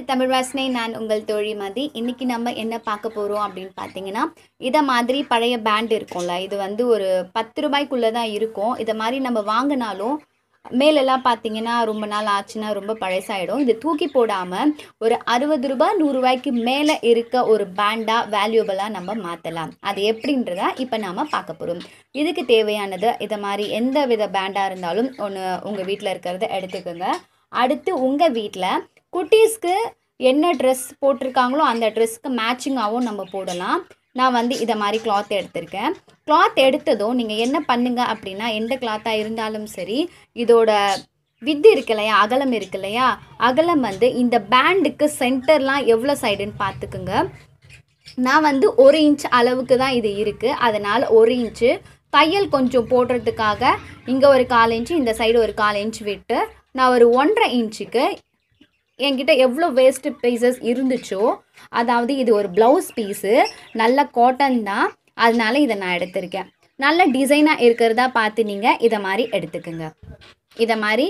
தமிழ் வாசனை நான் உங்கள் தோழி மதி. இன்னைக்கு நம்ம என்ன பார்க்க போறோம் அப்படின்னு பார்த்தீங்கன்னா, இத மாதிரி பழைய பேண்ட் இருக்கும்ல. இது வந்து ஒரு 10 ரூபாய்க்குள்ள தான் இருக்கும். இத மாதிரி நம்ம வாங்குனாலும் மேலெல்லாம் பார்த்தீங்கன்னா ரொம்ப நாள் ஆச்சுன்னா ரொம்ப பழசாயிடும். இது தூக்கி போடாம ஒரு 60 ரூபாய் 100 ரூபாய்க்கு மேலே இருக்க ஒரு பேண்டா வேல்யூபிளா நம்ம மாற்றலாம். அது எப்படின்றத இப்போ நாம பார்க்க போறோம். இதுக்கு தேவையானது இத மாதிரி எந்த வித பேண்டா இருந்தாலும் ஒன்று உங்கள் வீட்டில் இருக்கிறத எடுத்துக்கோங்க. அடுத்து உங்கள் வீட்டில் குட்டீஸ்க்கு என்ன ட்ரெஸ் போட்டிருக்காங்களோ அந்த ட்ரெஸ்க்கு மேட்சிங்காகவும் நம்ம போடலாம். நான் வந்து இதை மாதிரி கிளாத் எடுத்திருக்கேன். கிளாத் எடுத்ததும் நீங்கள் என்ன பண்ணுங்க அப்படின்னா, எந்த கிளாத்தாக இருந்தாலும் சரி, இதோட வித்து இருக்கு இல்லையா, அகலம் இருக்கு இல்லையா, அகலம் வந்து இந்த பேண்டுக்கு சென்டர்லாம் எவ்வளோ சைடுன்னு பார்த்துக்குங்க. நான் வந்து 1 இன்ச் அளவுக்கு தான் இது இருக்குது. அதனால் 1 இன்ச்சு தையல் கொஞ்சம் போடுறதுக்காக இங்கே ஒரு 1/4 இன்ச்சு, இந்த சைடு ஒரு 1/4 இன்ச் விட்டு நான் ஒரு 1.5 இன்ச்சுக்கு என்கிட்ட எவ்வளோ வேஸ்ட்டு பீசஸ் இருந்துச்சோ, அதாவது இது ஒரு ப்ளவுஸ் பீஸு, நல்ல காட்டன் தான், அதனால இதை நான் எடுத்திருக்கேன். நல்ல டிசைனாக இருக்கிறதா பார்த்து நீங்கள் இதை மாதிரி எடுத்துக்கோங்க. இதை மாதிரி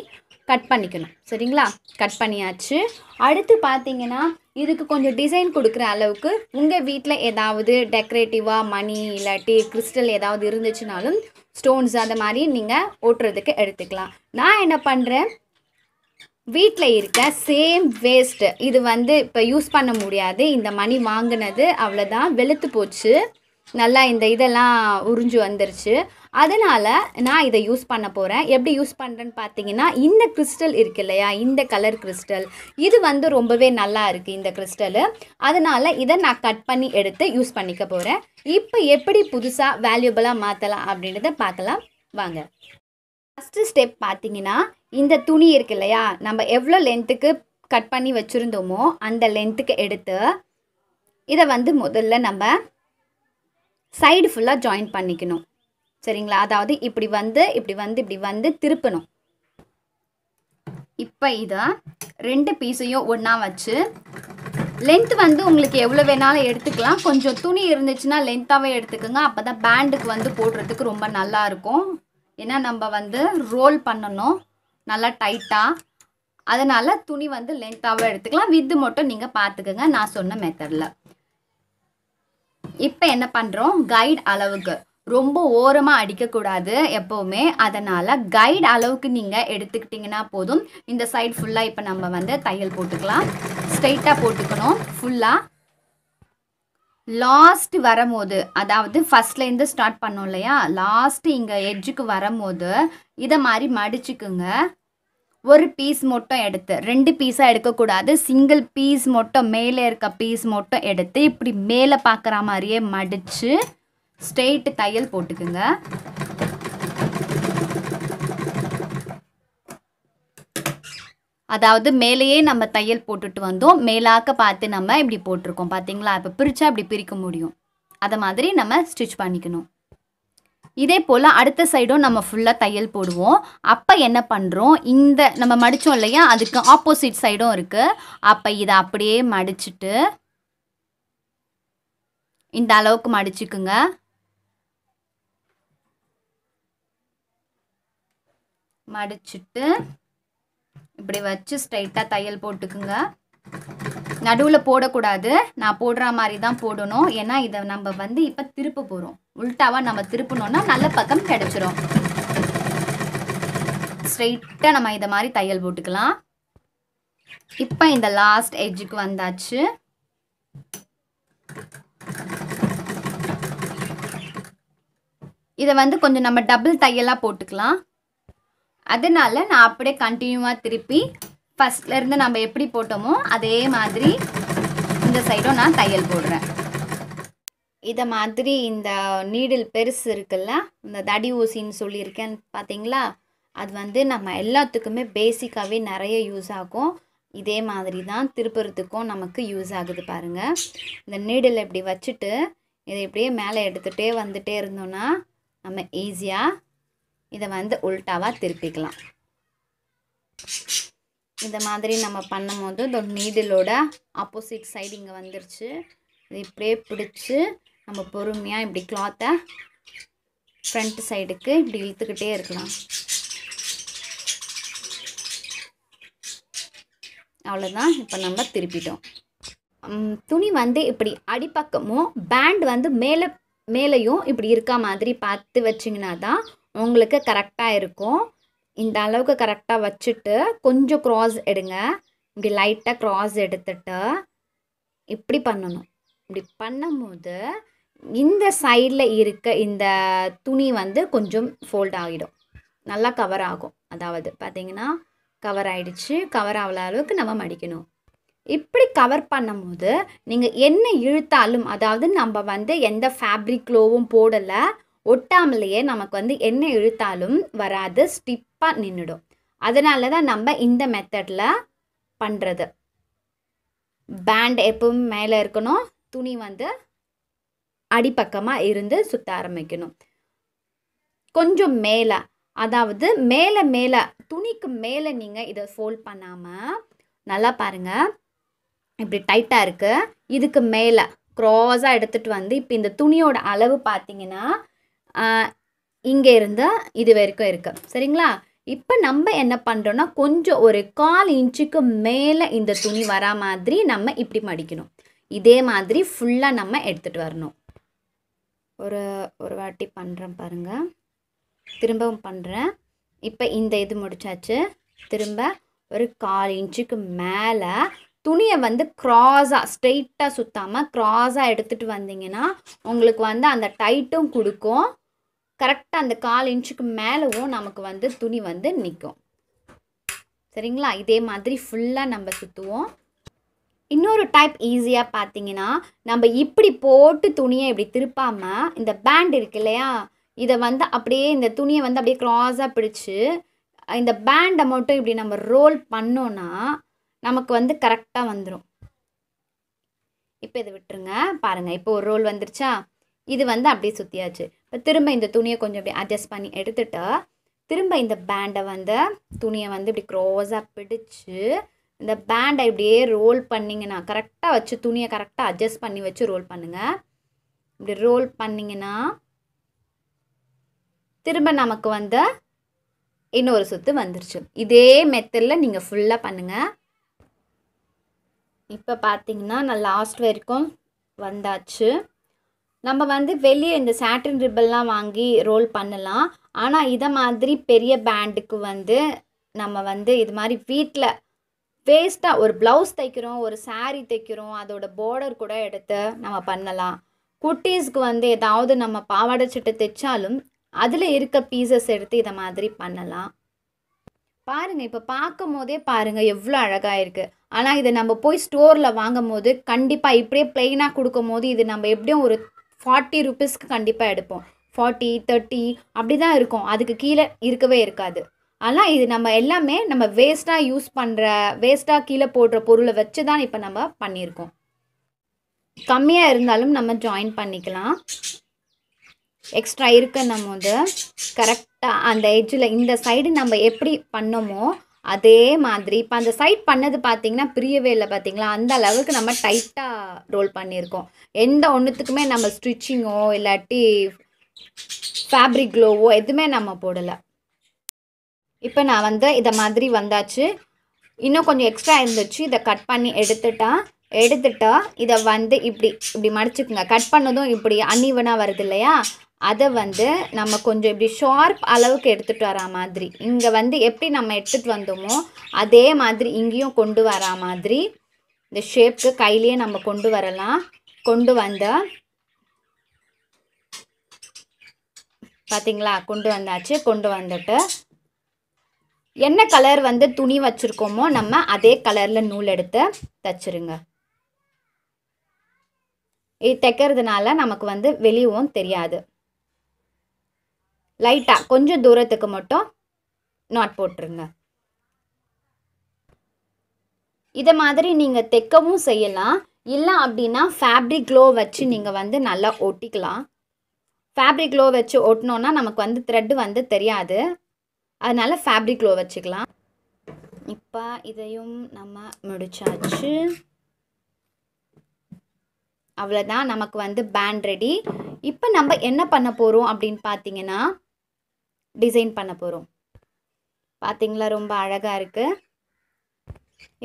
கட் பண்ணிக்கணும், சரிங்களா? கட் பண்ணியாச்சு. அடுத்து பார்த்தீங்கன்னா, இதுக்கு கொஞ்சம் டிசைன் கொடுக்குற அளவுக்கு உங்கள் வீட்டில் ஏதாவது டெக்கரேட்டிவாக மணி இல்லாட்டி கிறிஸ்டல் ஏதாவது இருந்துச்சுனாலும் ஸ்டோன்ஸ் அந்த மாதிரி நீங்கள் ஓட்டுறதுக்கு எடுத்துக்கலாம். நான் என்ன பண்ணுறேன், வீட்டில் இருக்க சேம் வேஸ்ட்டு இது வந்து இப்போ யூஸ் பண்ண முடியாது. இந்த மணி வாங்கினது அவ்வளோதான், வெளுத்து போச்சு, நல்லா இந்த இதெல்லாம் உறிஞ்சு வந்துருச்சு. அதனால் நான் இதை யூஸ் பண்ண போகிறேன். எப்படி யூஸ் பண்ணுறேன்னு பார்த்தீங்கன்னா, இந்த கிறிஸ்டல் இருக்கு இல்லையா, இந்த கலர் கிறிஸ்டல், இது வந்து ரொம்பவே நல்லா இருக்குது இந்த கிறிஸ்டலு. அதனால் இதை நான் கட் பண்ணி எடுத்து யூஸ் பண்ணிக்க போகிறேன். இப்போ எப்படி புதுசாக வேல்யூபிளாக மாற்றலாம் அப்படின்றத பார்க்கலாம் வாங்க. ஃபஸ்ட்டு ஸ்டெப் பார்த்தீங்கன்னா, இந்த துணி இருக்கு இல்லையா, நம்ம எவ்வளோ லென்த்துக்கு கட் பண்ணி வச்சுருந்தோமோ அந்த லென்த்துக்கு எடுத்து இதை வந்து முதல்ல நம்ம சைடு ஃபுல்லாக ஜாயின் பண்ணிக்கணும், சரிங்களா? அதாவது இப்படி வந்து திருப்பணும். இப்போ இதை 2 பீஸையும் ஒன்றா வச்சு லென்த் வந்து உங்களுக்கு எவ்வளோ வேணாலும் எடுத்துக்கலாம். கொஞ்சம் துணி இருந்துச்சுன்னா லென்த்தாகவே எடுத்துக்கோங்க. அப்போ தான் பேண்டுக்கு வந்து போடுறதுக்கு ரொம்ப நல்லாயிருக்கும். ஏன்னா நம்ம வந்து ரோல் பண்ணணும் நல்லா டைட்டாக, அதனால் துணி வந்து லென்த்தாகவே எடுத்துக்கலாம். வித்து மட்டும் நீங்கள் பார்த்துக்கோங்க நான் சொன்ன மெத்தடில். இப்போ என்ன பண்ணுறோம், கைடு அளவுக்கு ரொம்ப ஓரமாக அடிக்கக்கூடாது எப்போவுமே. அதனால் கைடு அளவுக்கு நீங்கள் எடுத்துக்கிட்டிங்கன்னா போதும். இந்த சைடு ஃபுல்லாக இப்போ நம்ம வந்து தையல் போட்டுக்கலாம். ஸ்ட்ரைட்டாக போட்டுக்கணும் ஃபுல்லாக. லாஸ்ட் வரும்போது, அதாவது ஃபஸ்ட்லேருந்து ஸ்டார்ட் பண்ணோம் இல்லையா, லாஸ்ட்டு இங்கே எட்ஜுக்கு வரும்போது இதை மாதிரி மடிச்சுக்குங்க. ஒரு பீஸ் மட்டும் எடுத்து, 2 பீஸாக எடுக்கக்கூடாது, சிங்கிள் பீஸ் மட்டும், மேலே இருக்க பீஸ் மட்டும் எடுத்து இப்படி மேலே பார்க்குற மாதிரியே மடித்து ஸ்ட்ரெயிட்டு தையல் போட்டுக்குங்க. அதாவது மேலேயே நம்ம தையல் போட்டுட்டு வந்தோம், மேலாக்க பார்த்து நம்ம இப்படி போட்டிருக்கோம் பார்த்தீங்களா? இப்போ பிரித்தா இப்படி பிரிக்க முடியும். அதை மாதிரி நம்ம ஸ்டிச் பண்ணிக்கணும். இதே போல் அடுத்த சைடும் நம்ம ஃபுல்லாக தையல் போடுவோம். அப்போ என்ன பண்ணுறோம், இந்த நம்ம மடித்தோம் இல்லையா, அதுக்கு ஆப்போசிட் சைடும் இருக்குது. அப்போ இதை அப்படியே மடிச்சுட்டு இந்த அளவுக்கு மடிச்சுக்குங்க. மடிச்சுட்டு இப்படி வச்சு ஸ்ட்ரைட்டாக தையல் போட்டுக்குங்க. நடுவில் போடக்கூடாது, நான் போடுற மாதிரி தான் போடணும். ஏன்னா இதை நம்ம வந்து இப்போ திருப்ப போகிறோம். உல்ட்டாவாக நம்ம திருப்பணுன்னா நல்ல பக்கம் கிடச்சிரும். ஸ்ட்ரைட்டாக நம்ம இதை மாதிரி தையல் போட்டுக்கலாம். இப்போ இந்த லாஸ்ட் எட்ஜுக்கு வந்தாச்சு. இதை வந்து கொஞ்சம் நம்ம டபுள் தையலாக போட்டுக்கலாம். அதனால நான் அப்படியே கண்டினியூவாக திருப்பி ஃபஸ்ட்லேருந்து நம்ம எப்படி போட்டோமோ அதே மாதிரி இந்த சைடும் நான் தையல் போடுறேன். இதை மாதிரி இந்த நீடில் பெருசு இருக்குல்ல, இந்த தடி ஊசின்னு சொல்லியிருக்கேன் பார்த்தீங்களா, அது வந்து நம்ம எல்லாத்துக்குமே பேசிக்காகவே நிறைய யூஸ் ஆகும். இதே மாதிரி தான் திருப்புறதுக்கும் நமக்கு யூஸ் ஆகுது பாருங்கள். இந்த நீடில் இப்படி வச்சுட்டு இதை இப்படியே மேலே எடுத்துகிட்டே வந்துட்டே இருந்தோன்னா நம்ம ஈஸியாக இதை வந்து உல்ட்டாவாக திருப்பிக்கலாம். இந்த மாதிரி நம்ம பண்ணும்போது இந்த நீடிலோட ஆப்போசிட் சைடு இங்கே வந்துருச்சு. இது இப்படியே பிடிச்சி நம்ம பொறுமையாக இப்படி கிளாத்தை ஃப்ரண்ட் சைடுக்கு இப்படி இழுத்துக்கிட்டே இருக்கலாம். அவ்வளோதான். இப்போ நம்ம திருப்பிட்டோம். துணி வந்து இப்படி அடிப்பக்கமும் பேண்ட் வந்து மேலேயும் இப்படி இருக்கா மாதிரி பார்த்து வச்சிங்கன்னா தான் உங்களுக்கு கரெக்டாக இருக்கும். இந்த அளவுக்கு கரெக்டாக வச்சுட்டு கொஞ்சம் க்ராஸ் எடுங்க. இப்படி லைட்டாக க்ராஸ் எடுத்துட்டு இப்படி பண்ணணும். இப்படி பண்ணும்போது இந்த சைடில் இருக்க இந்த துணி வந்து கொஞ்சம் ஃபோல்ட் ஆகிடும், நல்லா கவர் ஆகும். அதாவது பார்த்தீங்கன்னா கவர் ஆகிடுச்சு. கவர் ஆகல அளவுக்கு நம்ம மடிக்கணும். இப்படி கவர் பண்ணும்போது நீங்கள் என்ன இழுத்தாலும், அதாவது நம்ம வந்து எந்த ஃபேப்ரிக் க்ளோவும் போடலை, ஒட்டாமலேயே நமக்கு வந்து என்ன இழுத்தாலும் வராது, ஸ்டிப்பாக நின்றுடும். அதனால தான் நம்ம இந்த மெத்தடில் பண்ணுறது. பேண்ட் எப்பவும் மேலே இருக்கணும், துணி வந்து அடிப்பக்கமாக இருந்து சுற்ற ஆரம்பிக்கணும். கொஞ்சம் மேலே, அதாவது மேலே துணிக்கு மேலே நீங்கள் இதை ஃபோல்ட் பண்ணாமல் நல்லா பாருங்கள், இப்படி டைட்டாக இருக்குது. இதுக்கு மேலே க்ராஸாக எடுத்துகிட்டு வந்து இப்போ இந்த துணியோட அளவு பார்த்தீங்கன்னா இங்கே இருந்து இது வரைக்கும் இருக்குது. சரிங்களா? இப்போ நம்ம என்ன பண்ணுறோன்னா கொஞ்சம் ஒரு 1/4 இன்ச்சுக்கு மேலே இந்த துணி வரா மாதிரி நம்ம இப்படி மடிக்கணும். இதே மாதிரி ஃபுல்லாக நம்ம எடுத்துகிட்டு வரணும். ஒரு வாட்டி பண்ணுறேன் பாருங்கள், திரும்பவும் பண்ணுறேன். இப்போ இந்த இது முடிச்சாச்சு. திரும்ப ஒரு 1/4 இன்ச்சுக்கு மேலே துணியை வந்து க்ராஸாக ஸ்ட்ரெயிட்டாக சுற்றாமல் க்ராஸாக எடுத்துகிட்டு வந்தீங்கன்னா உங்களுக்கு வந்து அந்த டைட்டும் கொடுக்கும். கரெக்டாக அந்த 1/4 இன்ச்சுக்கு மேலவும் நமக்கு வந்து துணி வந்து நிற்கும். சரிங்களா? இதே மாதிரி ஃபுல்லாக நம்ம சுற்றுவோம். இன்னொரு டைப் ஈஸியாக பார்த்தீங்கன்னா, நம்ம இப்படி போட்டு துணியை இப்படி திருப்பாமல் இந்த பேண்ட் இருக்கு இல்லையா, இதை வந்து அப்படியே இந்த துணியை வந்து அப்படியே க்ராஸாக பிடிச்சி இந்த பேண்டை மட்டும் இப்படி நம்ம ரோல் பண்ணோன்னா நமக்கு வந்து கரெக்டாக வந்துடும். இப்போ இதை விட்டுருங்க. பாருங்கள், இப்போ ஒரு ரோல் வந்துருச்சா? இது வந்து அப்படியே சுற்றியாச்சு. இப்போ திரும்ப இந்த துணியை கொஞ்சம் அப்படியே அட்ஜஸ்ட் பண்ணி எடுத்துட்டா திரும்ப இந்த பேண்டை வந்து துணியை வந்து இப்படி க்ராஸாக பிடிச்சி இந்த பேண்டை இப்படியே ரோல் பண்ணிங்கன்னா, கரெக்டாக வச்சு துணியை கரெக்டாக அட்ஜஸ்ட் பண்ணி வச்சு ரோல் பண்ணுங்கள். இப்படி ரோல் பண்ணிங்கன்னா திரும்ப நமக்கு வந்து இன்னொரு சுற்று வந்துருச்சு. இதே மெத்தடில் நீங்கள் ஃபுல்லாக பண்ணுங்கள். இப்போ பார்த்தீங்கன்னா நான் லாஸ்ட் வரைக்கும் வந்தாச்சு. நம்ம வந்து வெளியே இந்த சாட்டின் ரிப்பன்லாம் வாங்கி ரோல் பண்ணலாம். ஆனால் இதை மாதிரி பெரிய பேண்டுக்கு வந்து நம்ம வந்து இது மாதிரி வீட்டில் வேஸ்ட்டாக ஒரு ப்ளவுஸ் தைக்கிறோம், ஒரு சாரீ தைக்கிறோம், அதோட பார்டர் கூட எடுத்து நம்ம பண்ணலாம். குட்டீஸ்க்கு வந்து ஏதாவது நம்ம பாவாடை சட்டை தைச்சாலும் அதில் இருக்க பீசஸ் எடுத்து இதை மாதிரி பண்ணலாம். பாருங்கள், இப்போ பார்க்கும் போதே பாருங்கள் எவ்வளோ அழகாக இருக்குது. ஆனால் இதை நம்ம போய் ஸ்டோரில் வாங்கும் போது கண்டிப்பாக இப்படியே ப்ளெயினாக கொடுக்கும் போது இது நம்ம எப்படியும் ஒரு 40 ருபீஸ்க்கு கண்டிப்பாக எடுப்போம். 40, 30 அப்படி தான் இருக்கும், அதுக்கு கீழே இருக்கவே இருக்காது. ஆனால் இது நம்ம எல்லாமே நம்ம வேஸ்ட்டாக கீழே போடுற பொருளை வச்சு தான் இப்போ நம்ம பண்ணியிருக்கோம். கம்மியாக இருந்தாலும் நம்ம ஜாயின் பண்ணிக்கலாம். எக்ஸ்ட்ரா இருக்க நம்ம வந்து கரெக்டாக அந்த எட்ஜில் இந்த சைடு நம்ம எப்படி பண்ணோமோ அதே மாதிரி இப்போ அந்த சைட் பண்ணது பார்த்திங்கன்னா பிரியவே இல்லை பார்த்திங்களா, அந்த அளவுக்கு நம்ம டைட்டாக ரோல் பண்ணியிருக்கோம். எந்த ஒன்றுத்துக்குமே நம்ம ஸ்டிச்சிங்கோ இல்லாட்டி ஃபேப்ரிக் க்ளோவோ எதுவுமே நம்ம போடலை. இப்போ நான் வந்து இதை மாதிரி வந்தாச்சு. இன்னும் கொஞ்சம் எக்ஸ்ட்ரா இருந்துச்சு, இதை கட் பண்ணி எடுத்துட்டா இதை வந்து இப்படி மடிச்சுக்குங்க. கட் பண்ணதும் இப்படி அன்ஈவனாக வருது இல்லையா, அதை வந்து நம்ம கொஞ்சம் இப்படி ஷார்ப் அளவுக்கு எடுத்துகிட்டு வரா மாதிரி இங்கே வந்து எப்படி நம்ம எடுத்துகிட்டு வந்தோமோ அதே மாதிரி இங்கேயும் கொண்டு வரா மாதிரி இந்த ஷேப்க்கு கையிலேயே நம்ம கொண்டு வரலாம். கொண்டு வந்த பார்த்தீங்களா, கொண்டு வந்தாச்சு. கொண்டு வந்துட்டு என்ன கலர் வந்து துணி வச்சுருக்கோமோ நம்ம அதே கலரில் நூல் எடுத்து தைச்சிருங்க. இது தைக்கிறதுனால நமக்கு வந்து வெளியவும் தெரியாது. லைட்டாக கொஞ்சம் தூரத்துக்கு மட்டும் நாட் போட்டுருங்க. இதை மாதிரி நீங்கள் தைக்கவும் செய்யலாம். இல்லை அப்படின்னா ஃபேப்ரிக் க்ளோ வச்சு நீங்கள் வந்து நல்லா ஒட்டிக்கலாம். ஃபேப்ரிக் க்ளோ வச்சு ஒட்டினோன்னா நமக்கு வந்து த்ரெட்டு வந்து தெரியாது, அதனால் ஃபேப்ரிக் க்ளோ வச்சுக்கலாம். இப்போ இதையும் நம்ம முடிச்சாச்சு. அவ்வளோதான், நமக்கு வந்து பேண்ட் ரெடி. இப்போ நம்ம என்ன பண்ண போகிறோம் அப்படின்னு பார்த்தீங்கன்னா டிசைன் பண்ண போகிறோம். பார்த்தீங்களா, ரொம்ப அழகாக இருக்குது.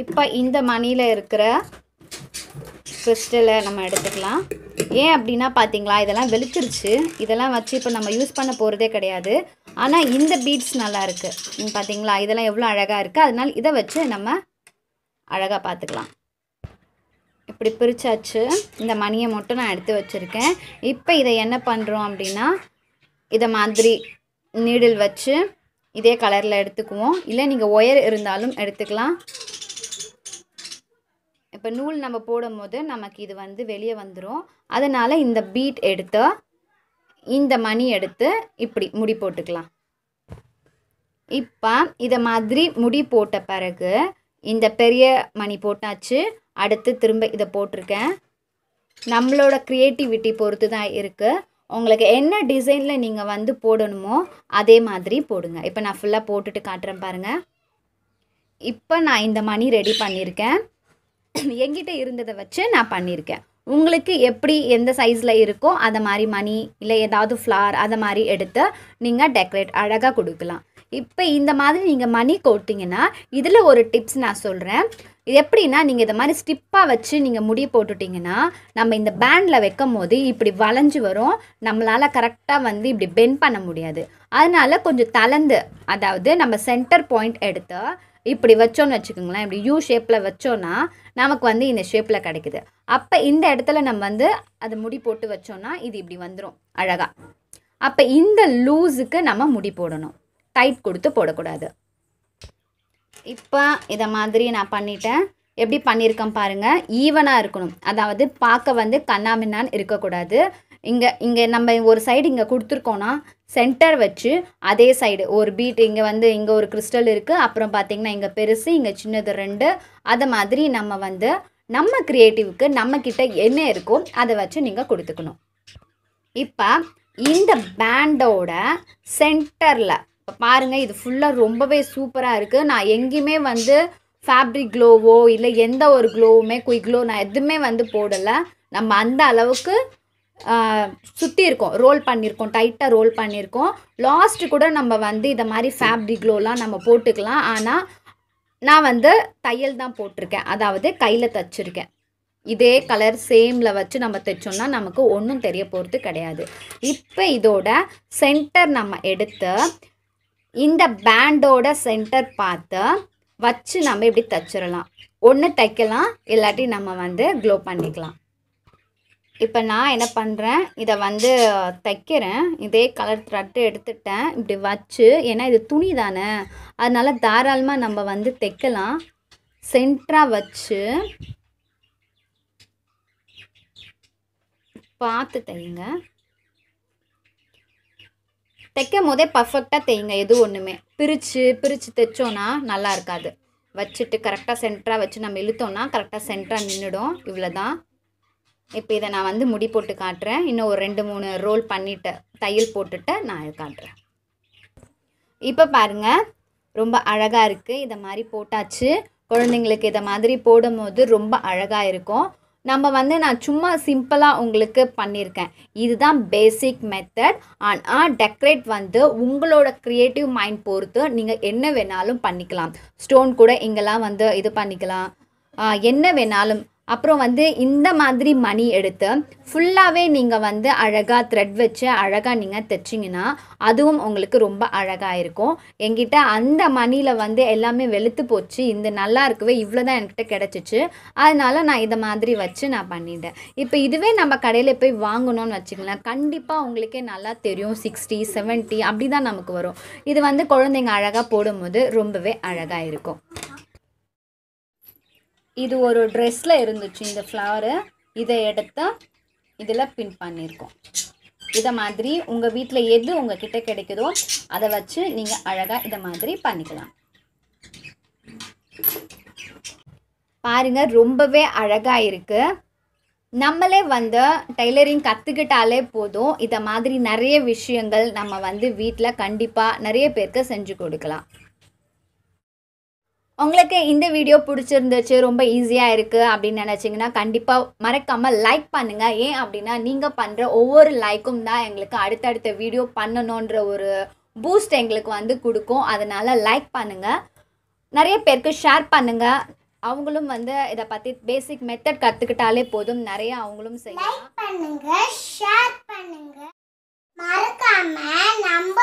இப்போ இந்த மணியில் இருக்கிற கிறிஸ்டலை நம்ம எடுத்துக்கலாம். ஏன் அப்படின்னா பார்த்தீங்களா, இதெல்லாம் வெளுத்துருச்சு. இதெல்லாம் வச்சு இப்போ நம்ம யூஸ் பண்ண போகிறதே கிடையாது. ஆனால் இந்த பீட்ஸ் நல்லா இருக்குது பார்த்தீங்களா, இதெல்லாம் எவ்வளோ அழகாக இருக்குது. அதனால் இதை வச்சு நம்ம அழகாக பார்த்துக்கலாம். இப்படி பிரித்தாச்சு. இந்த மணியை மட்டும் நான் எடுத்து வச்சுருக்கேன். இப்போ இதை என்ன பண்ணுறோம் அப்படின்னா, இதை மாதிரி நீடில் வச்சு இதே கலரில் எடுத்துக்குவோம். இல்லை நீங்கள் ஒயர் இருந்தாலும் எடுத்துக்கலாம். இப்போ நூல் நம்ம போடும் போது நமக்கு இது வந்து வெளியே வந்துடும். அதனால் இந்த பீட் எடுத்து இந்த மணி எடுத்து இப்படி முடி போட்டுக்கலாம். இப்போ இதை மாதிரி முடி போட்ட பிறகு இந்த பெரிய மணி போட்டாச்சு. அடுத்து திரும்ப இதை போட்டிருக்கேன். நம்மளோட க்ரியேட்டிவிட்டி பொறுத்து தான் இருக்குது. உங்களுக்கு என்ன டிசைனில் நீங்கள் வந்து போடணுமோ அதே மாதிரி போடுங்க. இப்போ நான் ஃபுல்லாக போட்டுட்டு காட்டுறேன் பாருங்கள். இப்போ நான் இந்த மணி ரெடி பண்ணியிருக்கேன். என்கிட்ட இருந்ததை வச்சு நான் பண்ணியிருக்கேன். உங்களுக்கு எப்படி எந்த சைஸில் இருக்கோ அதை மாதிரி மணி இல்லை ஏதாவது ஃப்ளார் அதை மாதிரி எடுத்து நீங்கள் டெக்கரேட் அழகாக கொடுக்கலாம். இப்போ இந்த மாதிரி நீங்கள் மணி கோட்டிங்கன்னா இதில் ஒரு டிப்ஸ் நான் சொல்கிறேன். இது எப்படின்னா, நீங்கள் இதை மாதிரி ஸ்டிப்பாக வச்சு நீங்கள் முடி போட்டுட்டிங்கன்னா நம்ம இந்த பேண்டில் வைக்கும் போது இப்படி வளைஞ்சு வரும். நம்மளால் கரெக்டாக வந்து இப்படி பெண்ட் பண்ண முடியாது. அதனால் கொஞ்சம் தளர்ந்து, அதாவது நம்ம சென்டர் பாயிண்ட் எடுத்து இப்படி வச்சோன்னு வச்சுக்கோங்களேன். இப்படி யூ ஷேப்பில் வச்சோன்னா நமக்கு வந்து இந்த ஷேப்பில் கிடைக்குது. அப்போ இந்த இடத்துல நம்ம வந்து அது முடி போட்டு வச்சோன்னா இது இப்படி வந்துடும் அழகாக. அப்போ இந்த லூஸுக்கு நம்ம முடி போடணும், டைட் கொடுத்து போடக்கூடாது. இப்போ இதை மாதிரி நான் பண்ணிட்டேன். எப்படி பண்ணியிருக்கேன் பாருங்கள். ஈவனாக இருக்கணும், அதாவது பார்க்க வந்து கண்ணாமின்னான்னு இருக்கக்கூடாது. இங்கே நம்ம ஒரு சைடு இங்கே கொடுத்துருக்கோன்னா சென்டர் வச்சு அதே சைடு ஒரு பீட் இங்கே வந்து இங்கே ஒரு கிறிஸ்டல் இருக்குது. அப்புறம் பார்த்திங்கன்னா இங்கே பெருசு இங்கே சின்னது 2. அதை மாதிரி நம்ம வந்து நம்ம க்ரியேட்டிவ்க்கு நம்மக்கிட்ட என்ன இருக்கோ அதை வச்சு நீங்கள் கொடுத்துக்கணும். இப்போ இந்த பேண்டோட சென்டரில் இப்போ பாருங்கள், இது ஃபுல்லாக ரொம்பவே சூப்பராக இருக்குது. நான் எங்கேயுமே வந்து ஃபேப்ரிக் க்ளோவோ இல்லை எந்த ஒரு க்ளோவுமே குயிக் க்ளோ நான் எதுவுமே வந்து போடலை. நம்ம அந்த அளவுக்கு சுற்றி இருக்கோம், ரோல் பண்ணியிருக்கோம், டைட்டாக ரோல் பண்ணியிருக்கோம். லாஸ்ட்டு கூட நம்ம வந்து இதை மாதிரி ஃபேப்ரிக் க்ளோலாம் நம்ம போட்டுக்கலாம். ஆனால் நான் வந்து தையல் தான் போட்டிருக்கேன், அதாவது கையில் தைச்சிருக்கேன். இதே கலர் சேமில் வச்சு நம்ம தைச்சோம்னா நமக்கு ஒன்றும் தெரிய போகிறது கிடையாது. இப்போ இதோட சென்டர் நம்ம எடுத்து இந்த பேண்டோட சென்டர் பார்த்து வச்சு நம்ம இப்படி தைச்சிடலாம். ஒன்று தைக்கலாம், இல்லாட்டி நம்ம வந்து க்ளோ பண்ணிக்கலாம். இப்போ நான் என்ன பண்ணுறேன், இதை வந்து தைக்கிறேன். இதே கலர் த்ரெட்டு எடுத்துட்டேன் இப்படி வச்சு. ஏன்னா இது துணி தானே, அதனால் தாராளமாக நம்ம வந்து தைக்கலாம். சென்டராக வச்சு பார்த்து தைங்க. தைக்கும் போதே பர்ஃபெக்டாக தைங்க. எது ஒன்றுமே பிரித்து தைச்சோன்னா நல்லா இருக்காது. வச்சுட்டு கரெக்டாக சென்டராக வச்சு நம்ம இழுத்தோன்னா கரெக்டாக சென்டராக நின்றுடும். இவ்வளோ தான். இப்போ இதை நான் வந்து முடி போட்டு காட்டுறேன். இன்னும் ஒரு 2-3 ரோல் பண்ணிவிட்டு தையல் போட்டுட்டு நான் இது காட்டுறேன். இப்போ பாருங்கள், ரொம்ப அழகாக இருக்குது. இதை மாதிரி போட்டாச்சு. குழந்தைங்களுக்கு இதை மாதிரி போடும்போது ரொம்ப அழகாக இருக்கும். நம்ம வந்து நான் சும்மா சிம்பிளாக உங்களுக்கு பண்ணியிருக்கேன். இதுதான் பேசிக் மெத்தட். ஆனால் டெக்கரேட் வந்து உங்களோட க்ரியேட்டிவ் மைண்ட் பொறுத்து நீங்கள் என்ன வேணாலும் பண்ணிக்கலாம். ஸ்டோன் கூட இங்கெல்லாம் வந்து இது பண்ணிக்கலாம், என்ன வேணாலும். அப்புறம் வந்து இந்த மாதிரி மணி எடுத்து ஃபுல்லாகவே நீங்கள் வந்து அழகாக த்ரெட் வச்சு அழகாக நீங்கள் தைச்சிங்கன்னா அதுவும் உங்களுக்கு ரொம்ப அழகாக இருக்கும். என்கிட்ட அந்த மணியில் வந்து எல்லாமே வெளுத்து போச்சு. இந்த நல்லா இருக்கவே இவ்வளோ தான் என்கிட்ட கிடச்சிச்சு. அதனால் நான் இதை மாதிரி வச்சு நான் பண்ணிட்டேன். இப்போ இதுவே நம்ம கடையில் போய் வாங்கணும்னு வச்சுக்கலாம், கண்டிப்பாக உங்களுக்கே நல்லா தெரியும். 60, 70 அப்படி தான் நமக்கு வரும். இது வந்து குழந்தைங்க அழகாக போடும்போது ரொம்பவே அழகாக இருக்கும். இது ஒரு ட்ரெஸ்ஸில் இருந்துச்சு இந்த ஃப்ளவரு. இதை எடுத்து இதில் பின் பண்ணியிருக்கோம். இதை மாதிரி உங்கள் வீட்டில் எது உங்ககிட்ட கிடைக்குதோ அதை வச்சு நீங்கள் அழகாக இதை மாதிரி பண்ணிக்கலாம். பாருங்கள், ரொம்பவே அழகாக இருக்குது. நம்மளே வந்து டைலரிங் கற்றுக்கிட்டாலே போதும். இதை மாதிரி நிறைய விஷயங்கள் நம்ம வந்து வீட்டில் கண்டிப்பாக நிறைய பேருக்கு செஞ்சு கொடுக்கலாம். உங்களுக்கு இந்த வீடியோ பிடிச்சிருந்துச்சு, ரொம்ப ஈஸியாக இருக்குது அப்படின்னு நினச்சிங்கன்னா கண்டிப்பாக மறக்காமல் லைக் பண்ணுங்கள். ஏன் அப்படின்னா நீங்கள் பண்ணுற ஒவ்வொரு லைக்கும் தான் எங்களுக்கு அடுத்தடுத்த வீடியோ பண்ணணுன்ற ஒரு பூஸ்ட் எங்களுக்கு வந்து கொடுக்கும். அதனால் லைக் பண்ணுங்கள், நிறைய பேருக்கு ஷேர் பண்ணுங்கள். அவங்களும் வந்து இதை பற்றி பேசிக் மெத்தட் கற்றுக்கிட்டாலே போதும், நிறைய அவங்களும் செய்யலாம். லைக் பண்ணுங்க, ஷேர் பண்ணுங்க, மறக்காம நம்ம